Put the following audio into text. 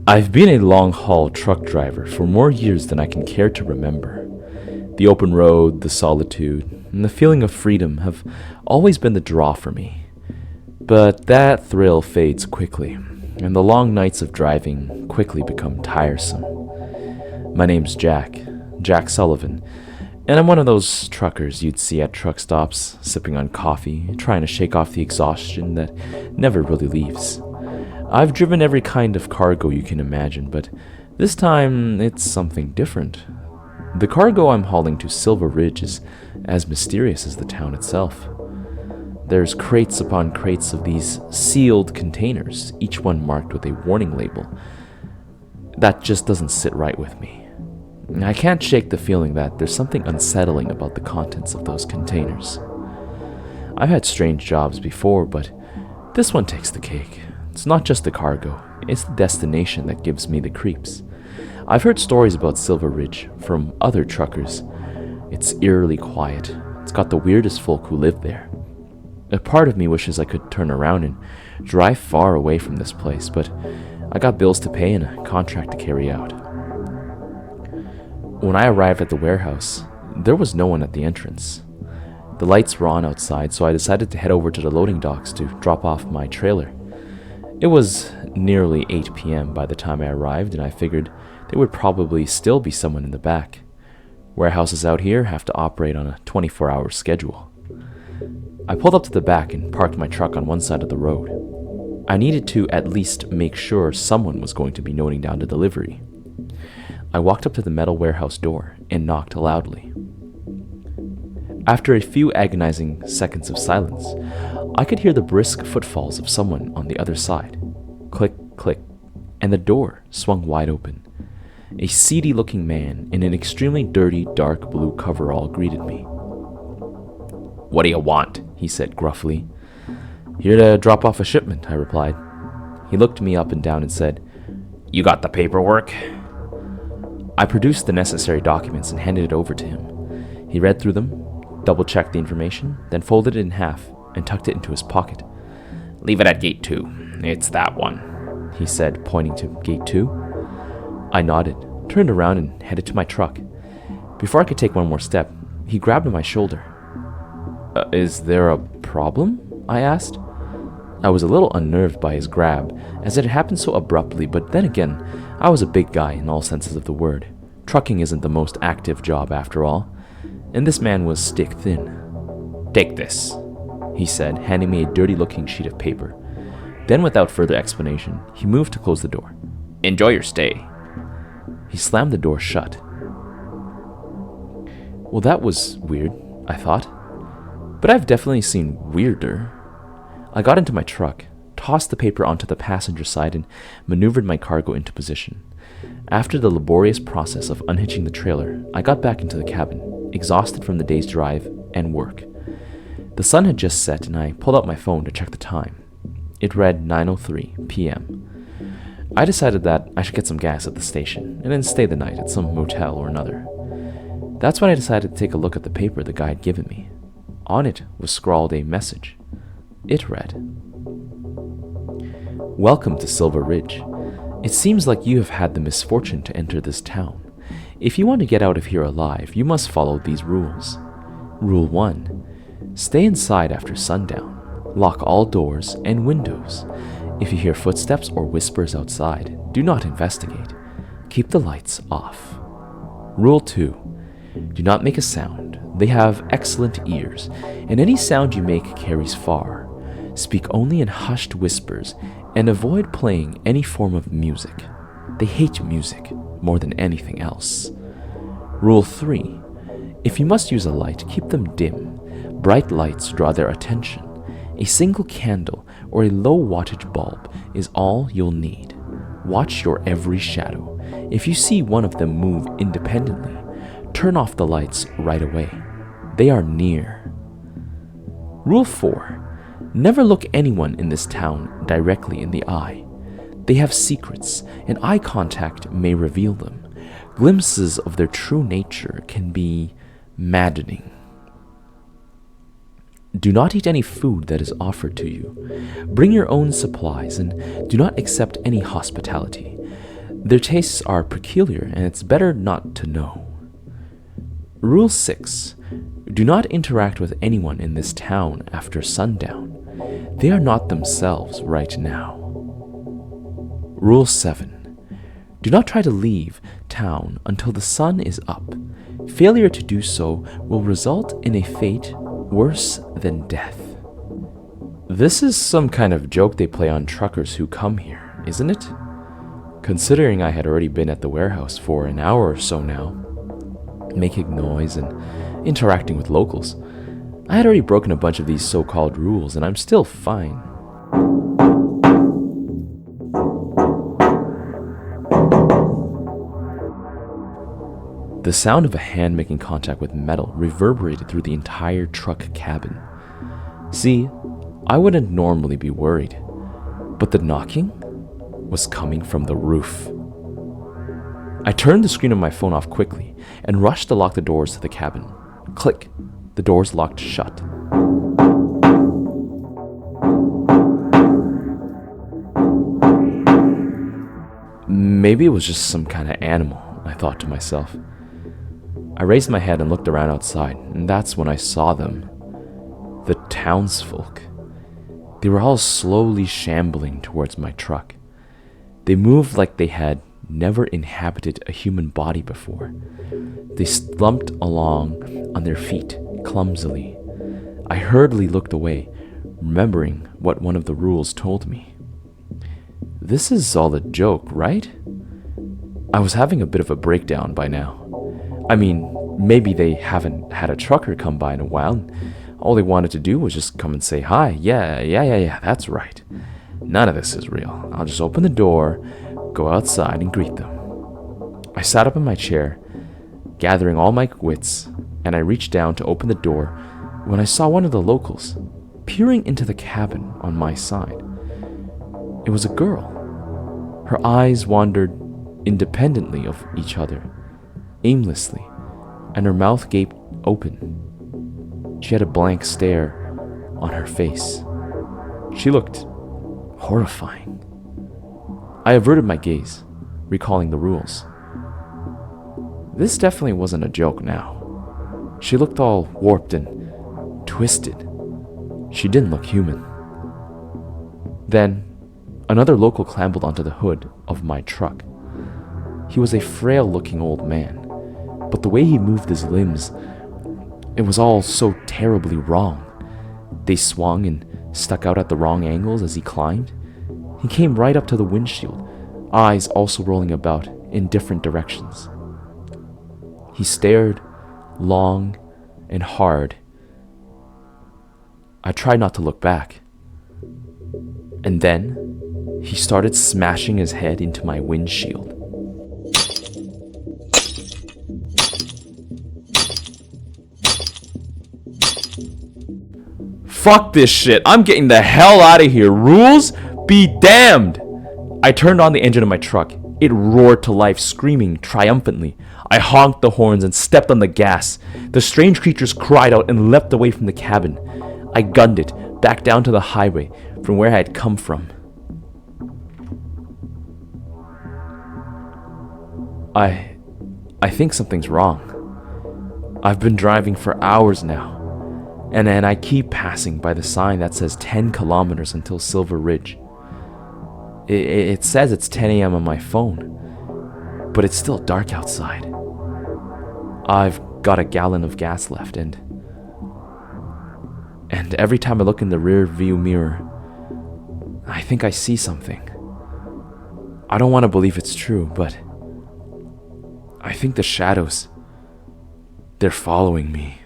I've been a long-haul truck driver for more years than I can care to remember. The open road, the solitude, and the feeling of freedom have always been the draw for me. But that thrill fades quickly, and the long nights of driving quickly become tiresome. My name's Jack Sullivan, and I'm one of those truckers you'd see at truck stops, sipping on coffee, trying to shake off the exhaustion that never really leaves. I've driven every kind of cargo you can imagine, but this time it's something different. The cargo I'm hauling to Silver Ridge is as mysterious as the town itself. There's crates upon crates of these sealed containers, each one marked with a warning label. That just doesn't sit right with me. I can't shake the feeling that there's something unsettling about the contents of those containers. I've had strange jobs before, but this one takes the cake. It's not just the cargo, it's the destination that gives me the creeps. I've heard stories about Silver Ridge from other truckers. It's eerily quiet. It's got the weirdest folk who live there. A part of me wishes I could turn around and drive far away from this place, but I got bills to pay and a contract to carry out. When I arrived at the warehouse, there was no one at the entrance. The lights were on outside, so I decided to head over to the loading docks to drop off my trailer. It was nearly 8 p.m. by the time I arrived, and I figured there would probably still be someone in the back. Warehouses out here have to operate on a 24-hour schedule. I pulled up to the back and parked my truck on one side of the road. I needed to at least make sure someone was going to be noting down the delivery. I walked up to the metal warehouse door and knocked loudly. After a few agonizing seconds of silence, I could hear the brisk footfalls of someone on the other side. Click, click, and the door swung wide open. A seedy-looking man in an extremely dirty, dark blue coverall greeted me. "What do you want?" he said gruffly. "Here to drop off a shipment," I replied. He looked me up and down and said, "You got the paperwork?" I produced the necessary documents and handed it over to him. He read through them, double-checked the information, then folded it in half and tucked it into his pocket. "Leave it at gate 2. It's that one," he said, pointing to gate 2. I nodded, turned around, and headed to my truck. Before I could take one more step, he grabbed my shoulder. Is there a problem?" I asked. I was a little unnerved by his grab, as it had happened so abruptly, but then again, I was a big guy in all senses of the word. Trucking isn't the most active job after all, and this man was stick thin. "Take this," he said, handing me a dirty-looking sheet of paper. Then, without further explanation, he moved to close the door. "Enjoy your stay." He slammed the door shut. Well, that was weird, I thought. But I've definitely seen weirder. I got into my truck, tossed the paper onto the passenger side, and maneuvered my cargo into position. After the laborious process of unhitching the trailer, I got back into the cabin, exhausted from the day's drive and work. The sun had just set, and I pulled out my phone to check the time. It read 9:03 p.m. I decided that I should get some gas at the station, and then stay the night at some motel or another. That's when I decided to take a look at the paper the guy had given me. On it was scrawled a message. It read, "Welcome to Silver Ridge. It seems like you have had the misfortune to enter this town. If you want to get out of here alive, you must follow these rules. Rule 1. Stay inside after sundown. Lock all doors and windows. If you hear footsteps or whispers outside, do not investigate. Keep the lights off. Rule 2. Do not make a sound. They have excellent ears, and any sound you make carries far. Speak only in hushed whispers, and avoid playing any form of music. They hate music more than anything else. Rule 3. If you must use a light, keep them dim. Bright lights draw their attention. A single candle or a low wattage bulb is all you'll need. Watch your every shadow. If you see one of them move independently, turn off the lights right away. They are near. Rule 4. Never look anyone in this town directly in the eye. They have secrets, and eye contact may reveal them. Glimpses of their true nature can be maddening. Do not eat any food that is offered to you. Bring your own supplies, and do not accept any hospitality. Their tastes are peculiar, and it's better not to know. Rule 6. Do not interact with anyone in this town after sundown. They are not themselves right now. Rule 7. Do not try to leave town until the sun is up. Failure to do so will result in a fate worse than death. This is some kind of joke they play on truckers who come here, isn't it? Considering I had already been at the warehouse for an hour or so now, making noise and interacting with locals, I had already broken a bunch of these so-called rules, and I'm still fine. The sound of a hand making contact with metal reverberated through the entire truck cabin. See, I wouldn't normally be worried, but the knocking was coming from the roof. I turned the screen of my phone off quickly and rushed to lock the doors to the cabin. Click, the doors locked shut. Maybe it was just some kind of animal, I thought to myself. I raised my head and looked around outside, and that's when I saw them. The townsfolk. They were all slowly shambling towards my truck. They moved like they had never inhabited a human body before. They slumped along on their feet, clumsily. I hurriedly looked away, remembering what one of the rules told me. This is all a joke, right? I was having a bit of a breakdown by now. I mean, maybe they haven't had a trucker come by in a while, and all they wanted to do was just come and say hi. Yeah, that's right. None of this is real. I'll just open the door, go outside, and greet them. I sat up in my chair, gathering all my wits, and I reached down to open the door when I saw one of the locals peering into the cabin on my side. It was a girl. Her eyes wandered independently of each other, aimlessly, and her mouth gaped open. She had a blank stare on her face. She looked horrifying. I averted my gaze, recalling the rules. This definitely wasn't a joke now. She looked all warped and twisted. She didn't look human. Then, another local clambered onto the hood of my truck. He was a frail-looking old man, but the way he moved his limbs, it was all so terribly wrong. They swung and stuck out at the wrong angles as he climbed. He came right up to the windshield, eyes also rolling about in different directions. He stared long and hard. I tried not to look back. And then he started smashing his head into my windshield. Fuck this shit. I'm getting the hell out of here. Rules be damned. I turned on the engine of my truck. It roared to life, screaming triumphantly. I honked the horns and stepped on the gas. The strange creatures cried out and leapt away from the cabin. I gunned it back down to the highway from where I had come from. I think something's wrong. I've been driving for hours now, and I keep passing by the sign that says 10 kilometers until Silver Ridge. It says it's 10 a.m. on my phone, but it's still dark outside. I've got a gallon of gas left, and every time I look in the rear view mirror, I think I see something. I don't want to believe it's true, but I think the shadows, they're following me.